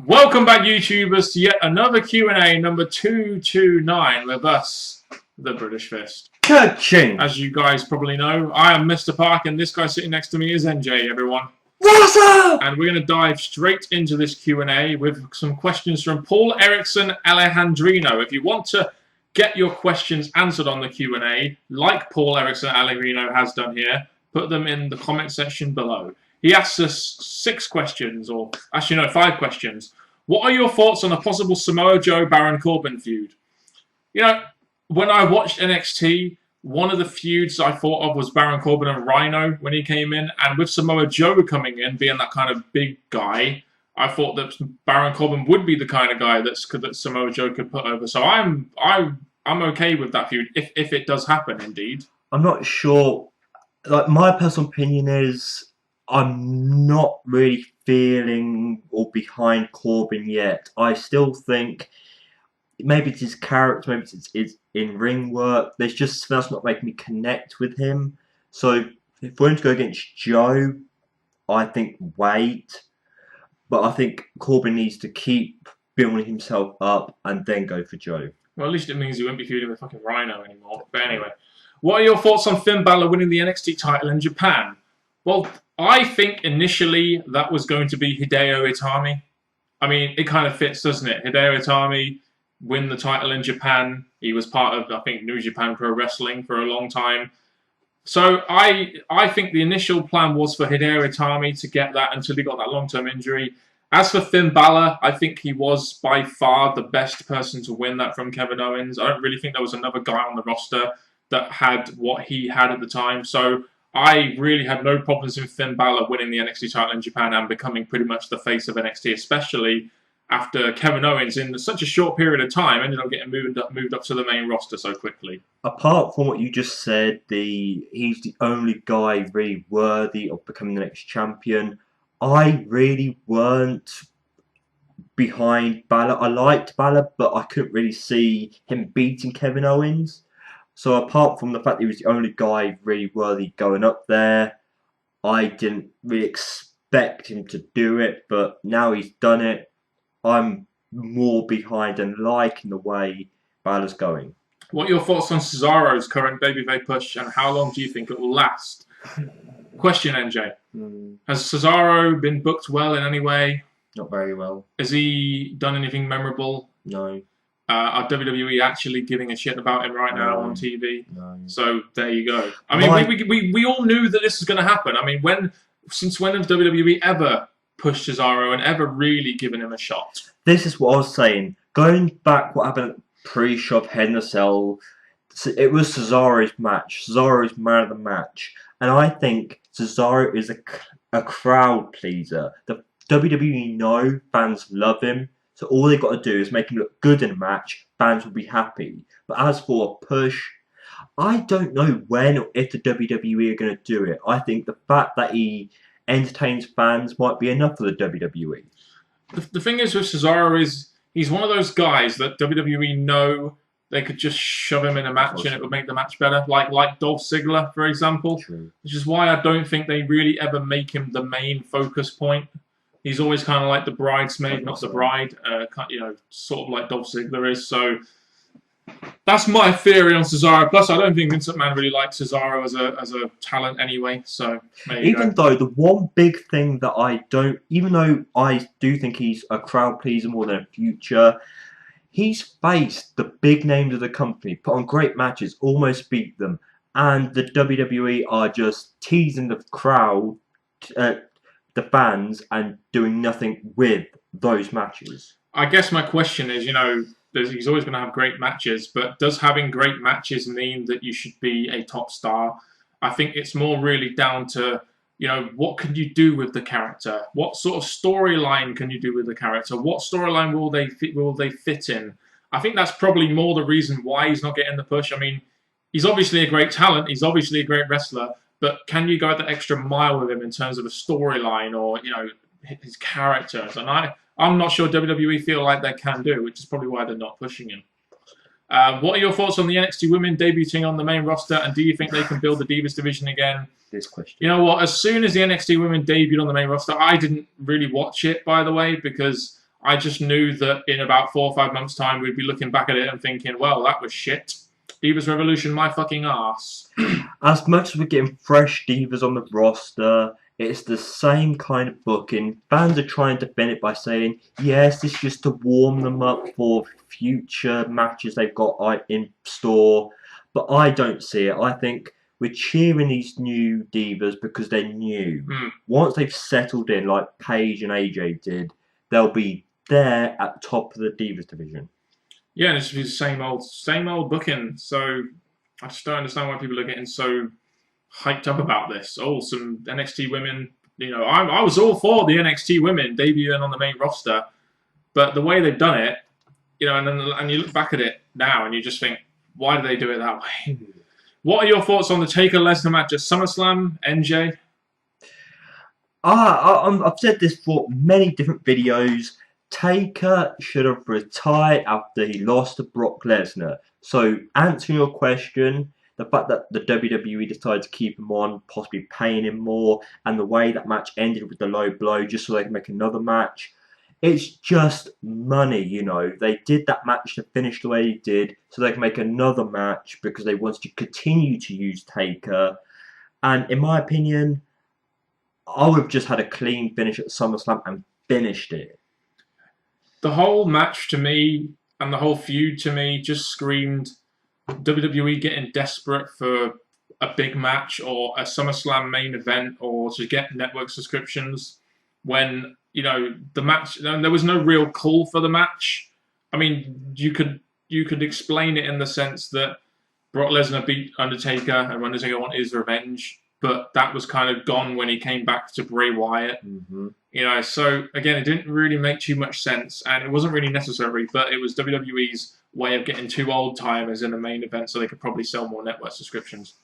Welcome back, YouTubers, to yet another Q&A number 229 with us, the British Fist. Cha-ching! As you guys probably know, I am Mr. Park, and this guy sitting next to me is NJ, everyone. What's up? And we're going to dive straight into this Q&A with some questions from Paul Erickson Alejandrino. If you want to get your questions answered on the Q&A, like Paul Erickson Alejandrino has done here, put them in the comment section below. He asks us 6 questions, or actually no, 5 questions. What are your thoughts on a possible Samoa Joe Baron Corbin feud? You know, when I watched NXT, one of the feuds I thought of was Baron Corbin and Rhino when he came in, and with Samoa Joe coming in, being that kind of big guy, I thought that Baron Corbin would be the kind of guy that Samoa Joe could put over. So I'm okay with that feud if it does happen, indeed. I'm not sure. Like, my personal opinion is I'm not really feeling or behind Corbin yet. I still think maybe it's his character, maybe it's his in-ring work. There's just that's not making me connect with him. So if we're going to go against Joe, I think wait. But I think Corbin needs to keep building himself up and then go for Joe. Well, at least it means he won't be feuding with fucking Rhino anymore. But anyway, what are your thoughts on Finn Balor winning the NXT title in Japan? Well, I think initially that was going to be Hideo Itami. I mean, it kind of fits, doesn't it? Hideo Itami win the title in Japan. He was part of, I think, New Japan Pro Wrestling for a long time. So I think the initial plan was for Hideo Itami to get that until he got that long-term injury. As for Finn Balor, I think he was by far the best person to win that from Kevin Owens. I don't really think there was another guy on the roster that had what he had at the time. So I really had no problems with Finn Balor winning the NXT title in Japan and becoming pretty much the face of NXT, especially after Kevin Owens, in such a short period of time, ended up getting moved up to the main roster so quickly. Apart from what you just said, he's the only guy really worthy of becoming the next champion. I really weren't behind Balor. I liked Balor, but I couldn't really see him beating Kevin Owens. So apart from the fact that he was the only guy really worthy going up there, I didn't really expect him to do it. But now he's done it, I'm more behind and liking the way Balor's going. What are your thoughts on Cesaro's current babyface push, and how long do you think it will last? Question, NJ. Has Cesaro been booked well in any way? Not very well. Has he done anything memorable? No. Are WWE actually giving a shit about him right now on TV? No. So there you go. I mean, we all knew that this was going to happen. I mean, since when have WWE ever pushed Cesaro and ever really given him a shot? This is what I was saying. Going back, what happened at pre-shove Hell in a Cell, it was Cesaro's match. Cesaro's man of the match. And I think Cesaro is a crowd pleaser. The WWE know fans love him. So all they've got to do is make him look good in a match. Fans will be happy. But as for a push, I don't know when or if the WWE are going to do it. I think the fact that he entertains fans might be enough for the WWE. The thing is with Cesaro is he's one of those guys that WWE know they could just shove him in a match and it would make the match better. Like Dolph Ziggler, for example. True. Which is why I don't think they really ever make him the main focus point. He's always kind of like the bridesmaid, not the bride. Sort of like Dolph Ziggler is. So that's my theory on Cesaro. Plus, I don't think Vince McMahon really likes Cesaro as a talent anyway. So even though the one big thing that I don't, even though I do think he's a crowd pleaser more than a future, he's faced the big names of the company, put on great matches, almost beat them, and the WWE are just teasing the crowd. The fans, and doing nothing with those matches. I guess my question is, he's always going to have great matches, but does having great matches mean that you should be a top star? I think it's more really down to, what can you do with the character? What sort of storyline can you do with the character? What storyline will they fit in? I think that's probably more the reason why he's not getting the push. I mean, he's obviously a great talent. He's obviously a great wrestler. But can you go that extra mile with him in terms of a storyline or, his characters? And I'm not sure WWE feel like they can do, which is probably why they're not pushing him. What are your thoughts on the NXT women debuting on the main roster? And do you think they can build the Divas division again? This question. You know what? As soon as the NXT women debuted on the main roster, I didn't really watch it, by the way, because I just knew that in about 4 or 5 months' time, we'd be looking back at it and thinking, well, that was shit. Divas Revolution, my fucking ass. As much as we're getting fresh divas on the roster, it's the same kind of booking. Fans are trying to defend it by saying, yes, this is just to warm them up for future matches they've got in store. But I don't see it. I think we're cheering these new divas because they're new. Once they've settled in, like Paige and AJ did, they'll be there at the top of the divas division. Yeah, and it's the same old booking. So I just don't understand why people are getting so hyped up about this. Oh, some NXT women. You know, I was all for the NXT women debuting on the main roster, but the way they've done it, you know, and you look back at it now and you just think, why do they do it that way? What are your thoughts on the Taker Lesnar match at SummerSlam, NJ? I've said this for many different videos. Taker should have retired after he lost to Brock Lesnar. So, answering your question, the fact that the WWE decided to keep him on, possibly paying him more, and the way that match ended with the low blow just so they can make another match, it's just money, you know. They did that match to finish the way he did so they can make another match because they wanted to continue to use Taker. And in my opinion, I would have just had a clean finish at SummerSlam and finished it. The whole match to me and the whole feud to me just screamed WWE getting desperate for a big match or a SummerSlam main event or to get network subscriptions when, you know, the match, there was no real call for the match. I mean, you could explain it in the sense that Brock Lesnar beat Undertaker and Undertaker wanted his revenge, but that was kind of gone when he came back to Bray Wyatt. You know, so again, it didn't really make too much sense, and it wasn't really necessary, but it was WWE's way of getting 2 old-timers in the main event so they could probably sell more network subscriptions.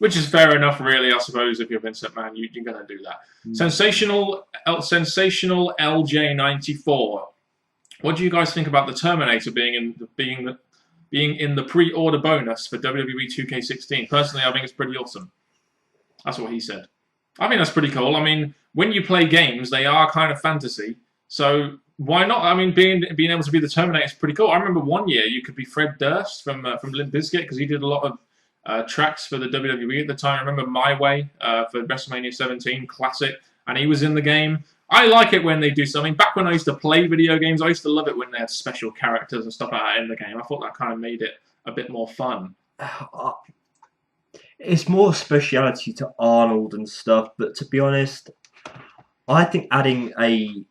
Which is fair enough, really, I suppose, if you're Vince McMahon, you're going to do that. Sensational LJ94. What do you guys think about the Terminator being in the pre-order bonus for WWE 2K16? Personally, I think it's pretty awesome. That's what he said. I think that's pretty cool. I mean, when you play games, they are kind of fantasy. So why not? I mean, being able to be the Terminator is pretty cool. I remember one year you could be Fred Durst from Limp Bizkit because he did a lot of tracks for the WWE at the time. I remember My Way for WrestleMania 17 Classic, and he was in the game. I like it when they do something. Back when I used to play video games, I used to love it when they had special characters and stuff like that in the game. I thought that kind of made it a bit more fun. It's more speciality to Arnold and stuff, but to be honest, I think adding a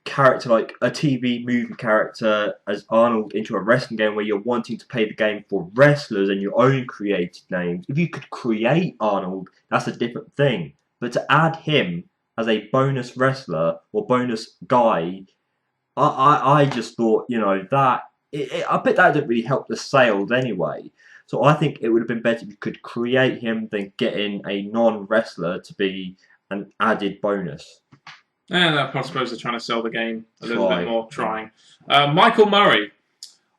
character like a TV movie character as Arnold into a wrestling game where you're wanting to play the game for wrestlers and your own created names, if you could create Arnold, that's a different thing. But to add him as a bonus wrestler or bonus guy, I just thought, you know, that I bet that didn't really help the sales anyway. So I think it would have been better if you could create him than getting a non-wrestler to be an added bonus. And I suppose they're trying to sell the game a little bit more, trying. Michael Murray.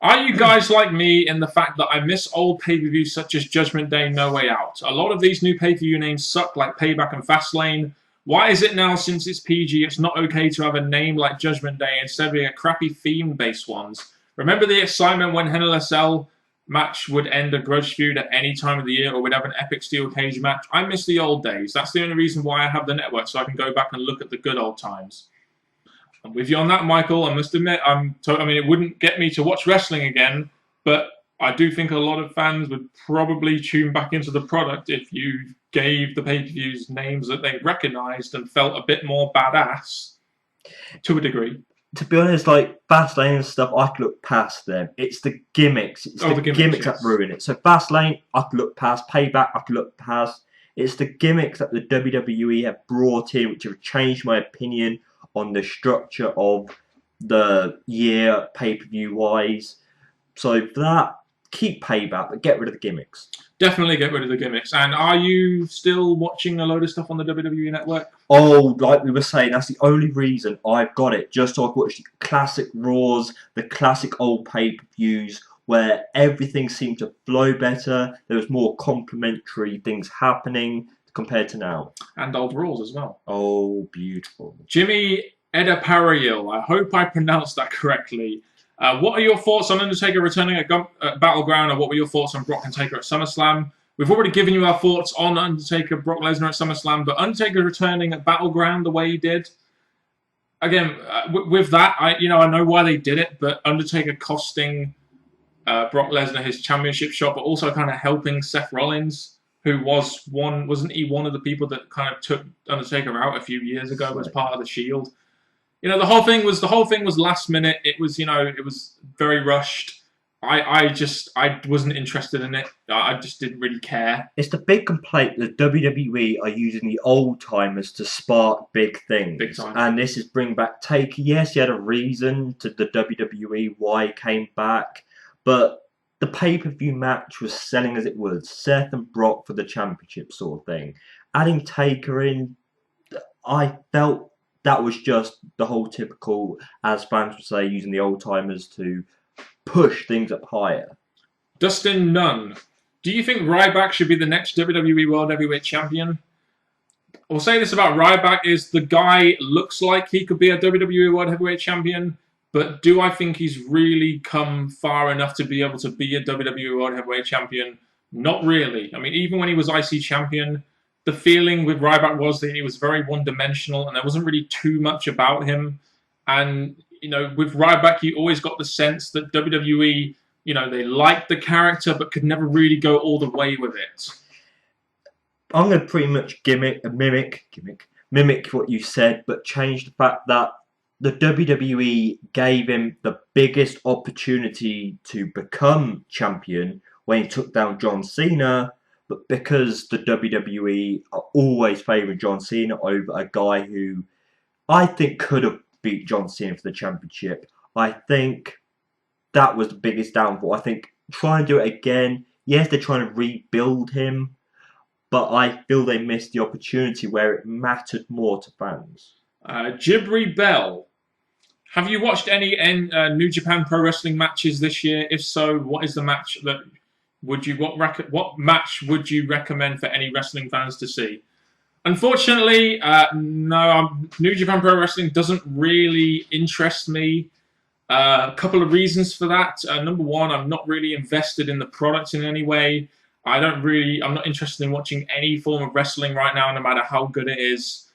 Are you guys like me in the fact that I miss old pay-per-views such as Judgment Day, No Way Out? A lot of these new pay-per-view names suck, like Payback and Fastlane. Why is it now, since it's PG, it's not okay to have a name like Judgment Day instead of being a crappy theme-based ones? Remember the excitement when Hell in a Cell match would end a grudge feud at any time of the year or would have an epic steel cage match? I miss the old days. That's the only reason why I have the network, so I can go back and look at the good old times. I'm with you on that, Michael. I must admit, I mean, it wouldn't get me to watch wrestling again, but I do think a lot of fans would probably tune back into the product if you gave the pay-per-views names that they recognised and felt a bit more badass, to a degree. To be honest, like Fastlane and stuff, I could look past them. It's the gimmicks. It's the gimmicks that ruin it. So Fastlane, I could look past. Payback, I could look past. It's the gimmicks that the WWE have brought in, which have changed my opinion on the structure of the year pay-per-view wise. So for that, keep Payback, but get rid of the gimmicks. Definitely get rid of the gimmicks. And are you still watching a load of stuff on the WWE Network? Oh, like we were saying, that's the only reason I've got it. Just so I can watch the classic Raws, the classic old pay-per-views, where everything seemed to flow better. There was more complimentary things happening compared to now. And old Raws as well. Oh, beautiful. Jimmy Eda Parayil. I hope I pronounced that correctly. What are your thoughts on Undertaker returning at Battleground, or what were your thoughts on Brock and Taker at SummerSlam? We've already given you our thoughts on Undertaker, Brock Lesnar at SummerSlam, but Undertaker returning at Battleground the way he did, again, with that, I know why they did it, but Undertaker costing Brock Lesnar his championship shot, but also kind of helping Seth Rollins, who wasn't he one of the people that kind of took Undertaker out a few years ago as part of the Shield? The whole thing was last minute. It was very rushed. I wasn't interested in it. I just didn't really care. It's the big complaint that WWE are using the old timers to spark big things. Big time. And this is bring back Taker. Yes, he had a reason to the WWE why he came back, but the pay-per-view match was selling as it was. Seth and Brock for the championship sort of thing. Adding Taker in, I felt that was just the whole typical, as fans would say, using the old timers to push things up higher. Dustin Nunn, do you think Ryback should be the next WWE World Heavyweight Champion? I'll say this about Ryback is the guy looks like he could be a WWE World Heavyweight Champion, but do I think he's really come far enough to be able to be a WWE World Heavyweight Champion? Not really. I mean, even when he was IC Champion, the feeling with Ryback was that he was very one-dimensional and there wasn't really too much about him. And, with Ryback, you always got the sense that WWE, they liked the character but could never really go all the way with it. I'm going to pretty much mimic what you said, but change the fact that the WWE gave him the biggest opportunity to become champion when he took down John Cena, but because the WWE are always favouring John Cena over a guy who I think could have beat John Cena for the championship, I think that was the biggest downfall. I think trying to do it again, yes, they're trying to rebuild him, but I feel they missed the opportunity where it mattered more to fans. Jibri Bell, have you watched any New Japan Pro Wrestling matches this year? If so, what is the match that what match would you recommend for any wrestling fans to see? Unfortunately, no. New Japan Pro Wrestling doesn't really interest me. A couple of reasons for that. Number one, I'm not really invested in the product in any way. I'm not interested in watching any form of wrestling right now, no matter how good it is.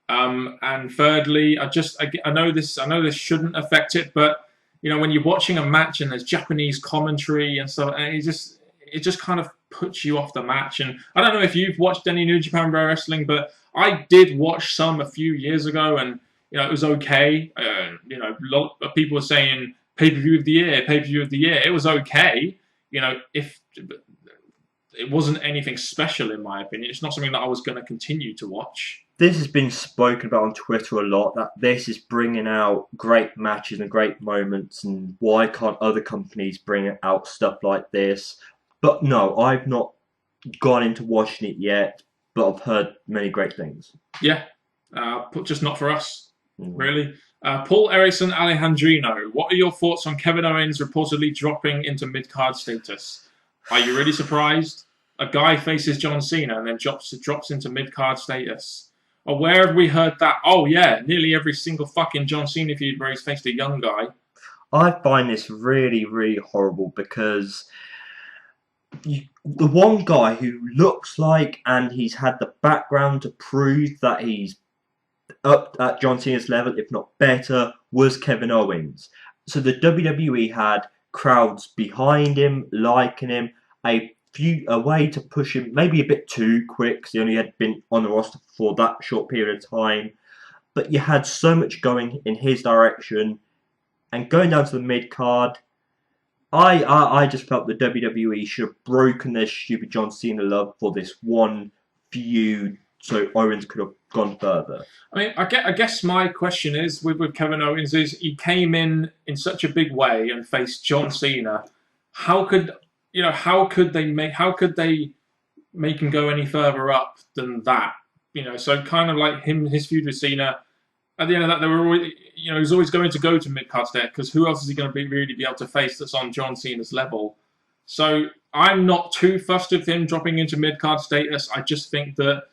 And thirdly, I know this shouldn't affect it, but when you're watching a match and there's Japanese commentary and so, and it just kind of puts you off the match. And I don't know if you've watched any New Japan Pro Wrestling, but I did watch some a few years ago, and it was okay. A lot of people were saying pay-per-view of the year. It was okay. If it wasn't anything special in my opinion. It's not something that I was going to continue to watch. This has been spoken about on Twitter a lot, that this is bringing out great matches and great moments, and why can't other companies bring out stuff like this? But no, I've not gone into watching it yet, but I've heard many great things. Yeah, just not for us, really. Paul Erickson Alejandrino, what are your thoughts on Kevin Owens reportedly dropping into mid-card status? Are you really surprised? A guy faces John Cena and then drops into mid-card status. Or where have we heard that? Oh yeah, nearly every single fucking John Cena feud where he's faced a young guy. I find this really, really horrible because the one guy who looks like, and he's had the background to prove that he's up at John Cena's level, if not better, was Kevin Owens. So the WWE had crowds behind him, liking him, a way to push him maybe a bit too quick because he only had been on the roster for that short period of time. But you had so much going in his direction, and going down to the mid card, I just felt the WWE should have broken their stupid John Cena love for this one feud, so Owens could have gone further. I mean, I guess my question is with Kevin Owens is he came in such a big way and faced John Cena. How could they make him go any further up than that? So kind of like his feud with Cena. At the end of that, they were always, he was always going to go to mid-card status because who else is he going to really be able to face that's on John Cena's level? So I'm not too fussed with him dropping into mid-card status. I just think that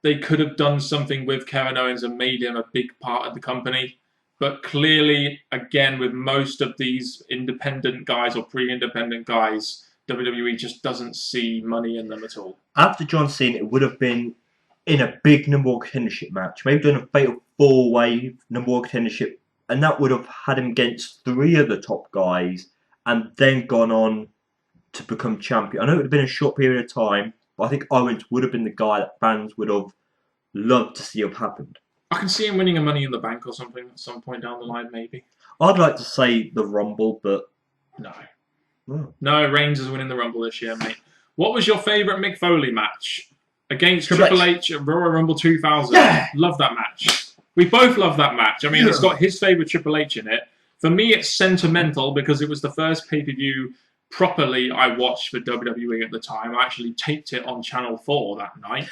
they could have done something with Kevin Owens and made him a big part of the company. But clearly, again, with most of these independent guys or pre-independent guys, WWE just doesn't see money in them at all. After John Cena, it would have been in a big number one contendership match. Maybe done a fatal 4-way number one contendership, and that would have had him against 3 of the top guys, and then gone on to become champion. I know it would have been a short period of time, but I think Owens would have been the guy that fans would have loved to see have happened. I can see him winning a Money in the Bank or something at some point down the line, maybe. I'd like to say the Rumble, but no. Oh. No, Reigns is winning the Rumble this year, mate. What was your favourite Mick Foley match? Against Triple H at Royal Rumble 2000. Yeah! Love that match. We both love that match. I mean, It's got his favourite Triple H in it. For me, it's sentimental because it was the first pay-per-view properly I watched for WWE at the time. I actually taped it on Channel 4 that night.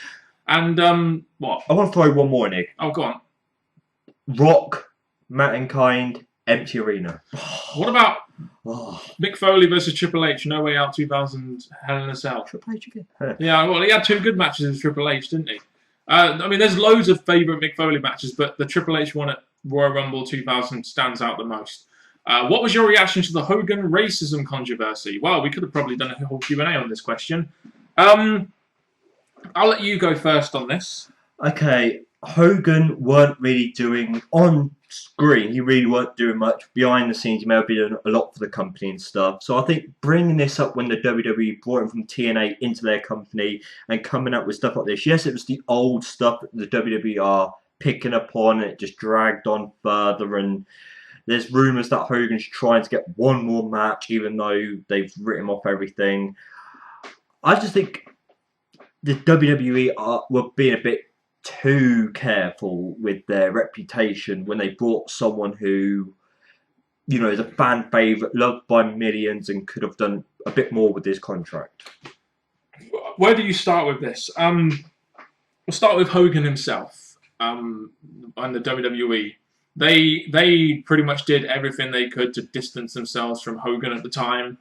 And, what? I want to throw one more, Nick. Oh, go on. Rock, Mankind, empty arena. What about Mick Foley versus Triple H, No Way Out 2000, Hell in a Cell? Triple H again? Yeah, well, he had 2 good matches with Triple H, didn't he? I mean, there's loads of favourite Mick Foley matches, but the Triple H one at Royal Rumble 2000 stands out the most. What was your reaction to the Hogan racism controversy? Well, we could have probably done a whole Q&A on this question. I'll let you go first on this. Okay, Hogan weren't really doing on screen. He really weren't doing much behind the scenes. He may have been doing a lot for the company and stuff. So I think bringing this up when the WWE brought him from TNA into their company and coming up with stuff like this. Yes, it was the old stuff that the WWE are picking up on, and it just dragged on further. And there's rumours that Hogan's trying to get one more match, even though they've written off everything. I just think the WWE were being a bit too careful with their reputation when they brought someone who, you know, is a fan favourite, loved by millions, and could have done a bit more with his contract. Where do you start with this? We'll start with Hogan himself and the WWE. They pretty much did everything they could to distance themselves from Hogan at the time.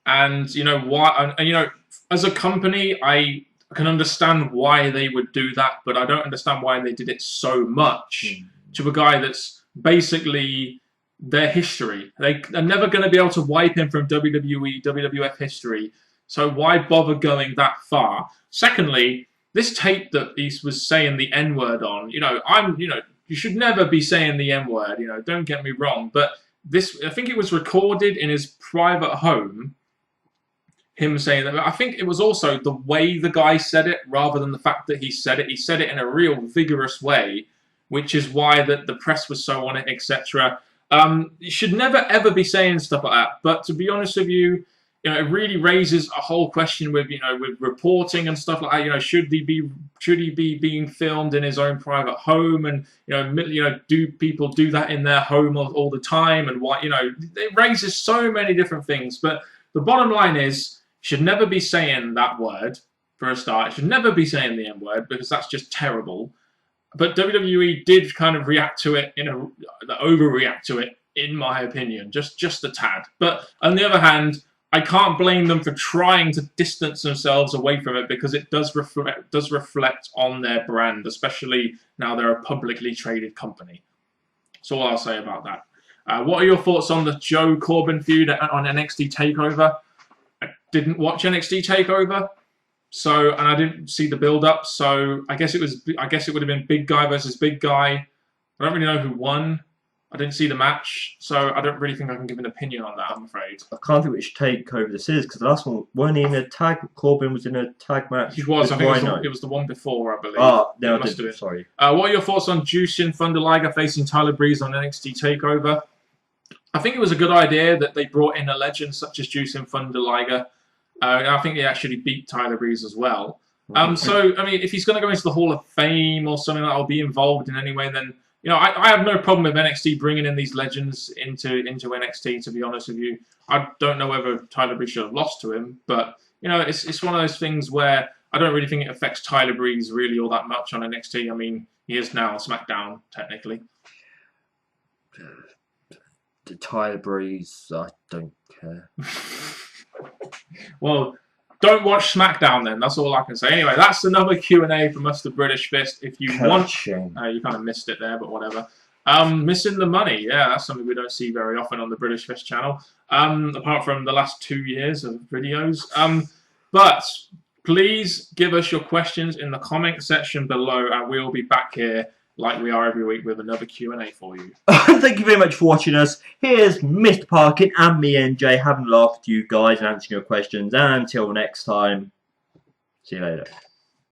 And, you know, why? And, you know, as a company, I can understand why they would do that, but I don't understand why they did it so much to a guy that's basically their history. They're never going to be able to wipe him from WWE, WWF history, so why bother going that far? Secondly, this tape that he was saying the N-word on, you know, you should never be saying the N-word, you know, don't get me wrong, but this, I think it was recorded in his private home, him saying that. I think it was also the way the guy said it rather than the fact that he said it. He said it in a real vigorous way, which is why the press was so on it, etc. You should never ever be saying stuff like that. But to be honest with you, you know, it really raises a whole question with, you know, with reporting and stuff like that. You know, should he be being filmed in his own private home? And you know, do people do that in their home all the time? And why? You know, it raises so many different things. But the bottom line is, should never be saying that word, for a start. It should never be saying the N-word, because that's just terrible. But WWE did kind of react to it, overreact to it, in my opinion, just a tad. But on the other hand, I can't blame them for trying to distance themselves away from it, because it does reflect on their brand, especially now they're a publicly traded company. That's all I'll say about that. What are your thoughts on the Joe Corbin feud on NXT TakeOver? I didn't watch NXT TakeOver, and I didn't see the build-up. So I guess it would have been big guy versus big guy. I don't really know who won. I didn't see the match, so I don't really think I can give an opinion on that, I'm afraid. I can't think which TakeOver this is, because the last one, weren't he in a tag? Corbin was in a tag match. He was. I think it was the one before, I believe. No, I didn't. Sorry. What are your thoughts on Jushin Thunder Liger facing Tyler Breeze on NXT TakeOver? I think it was a good idea that they brought in a legend such as Jushin Thunder Liger. I think he actually beat Tyler Breeze as well. So, I mean, if he's going to go into the Hall of Fame or something that will be involved in any way, then, you know, I have no problem with NXT bringing in these legends into NXT, to be honest with you. I don't know whether Tyler Breeze should have lost to him, but, you know, it's one of those things where I don't really think it affects Tyler Breeze really all that much on NXT. I mean, he is now SmackDown, technically. Tyler Breeze, I don't care. Well, don't watch SmackDown then. That's all I can say. Anyway, that's another Q&A from us, the British Fist. If you want, you kind of missed it there, but whatever. Missing the money. Yeah, that's something we don't see very often on the British Fish channel. Apart from the last 2 years of videos. But please give us your questions in the comment section below, and we'll be back here like we are every week with another Q&A for you. Thank you very much for watching us. Here's Mr. Parkin and me, NJ, having laughed at you guys and answering your questions. And until next time, see you later.